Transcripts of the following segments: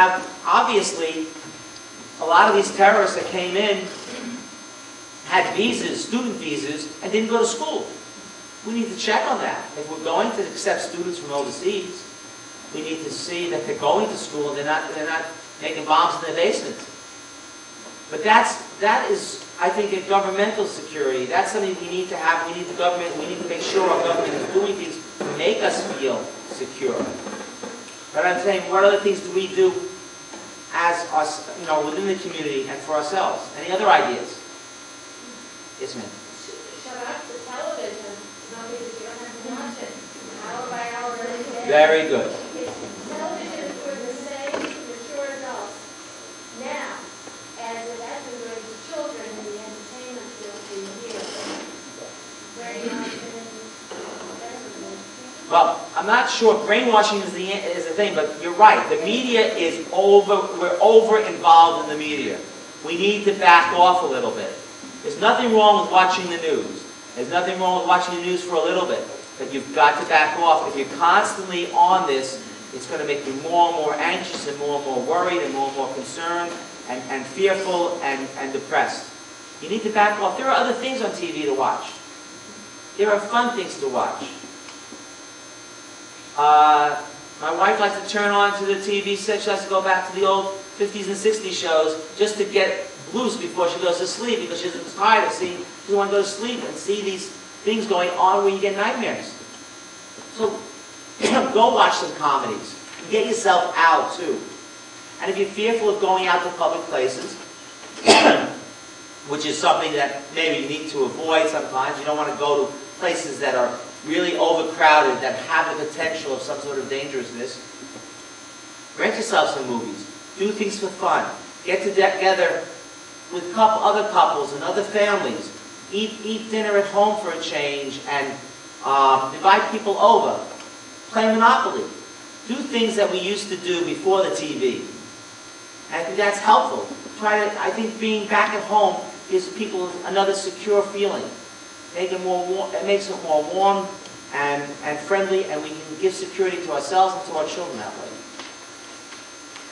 have, obviously, a lot of these terrorists that came in had visas, student visas, and didn't go to school. We need to check on that. If we're going to accept students from overseas, we need to see that they're going to school and they're not making bombs in their basement. But that is, I think, a governmental security. That's something we need to have. We need the government. We need to make sure our government is doing things to make us feel secure. But I'm saying, what other things do we do as us, within the community and for ourselves? Any other ideas? Yes, ma'am. Shut off the television. Nobody, you don't have to watch it. Hour by hour every day. Very good. Television is for the same mature adults now as it has been doing to children in the entertainment field for years. Brainwashing, well, I'm not sure brainwashing is the thing, but you're right. The media is we're over involved in the media. We need to back off a little bit. There's nothing wrong with watching the news. There's nothing wrong with watching the news for a little bit. But you've got to back off. If you're constantly on this, it's going to make you more and more anxious and more worried and more concerned and fearful and depressed. You need to back off. There are other things on TV to watch. There are fun things to watch. My wife likes to turn on to the TV set. She has to go back to the old 50s and 60s shows just to get loose before she goes to sleep because she's tired of seeing, she doesn't want to go to sleep and see these things going on where you get nightmares. So go watch some comedies. Get yourself out too. And if you're fearful of going out to public places, which is something that maybe you need to avoid sometimes, you don't want to go to places that are really overcrowded, that have the potential of some sort of dangerousness, rent yourself some movies. Do things for fun. Get together with other couples and other families. Eat dinner at home for a change and invite people over. Play Monopoly. Do things that we used to do before the TV. And I think that's helpful. I think being back at home gives people another secure feeling. It makes it more warm and friendly, and we can give security to ourselves and to our children that way.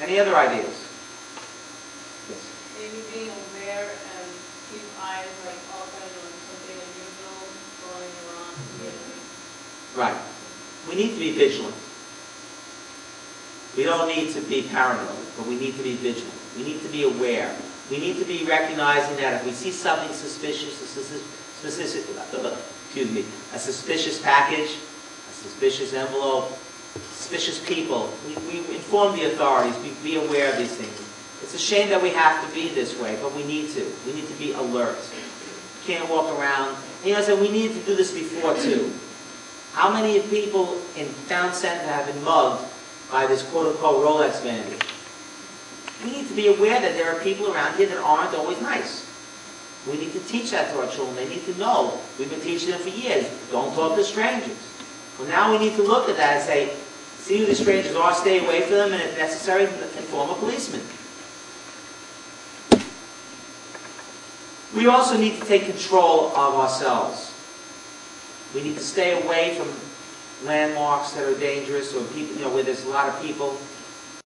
Any other ideas? Yes. Maybe being aware and keep eyes like open on something unusual going around the enemy. Right. We need to be vigilant. We don't need to be paranoid, but we need to be vigilant. We need to be aware. We need to be recognizing that if we see something suspicious, a suspicious package, a suspicious envelope, suspicious people, we inform the authorities, be aware of these things. It's a shame that we have to be this way, but we need to. We need to be alert. We can't walk around. So we need to do this before too. How many people in town center have been mugged by this quote-unquote Rolex bandit? We need to be aware that there are people around here that aren't always nice. We need to teach that to our children. They need to know. We've been teaching them for years. Don't talk to strangers. Well, now we need to look at that and say, see who the strangers are, stay away from them, and if necessary, inform a policeman. We also need to take control of ourselves. We need to stay away from landmarks that are dangerous or people, where there's a lot of people.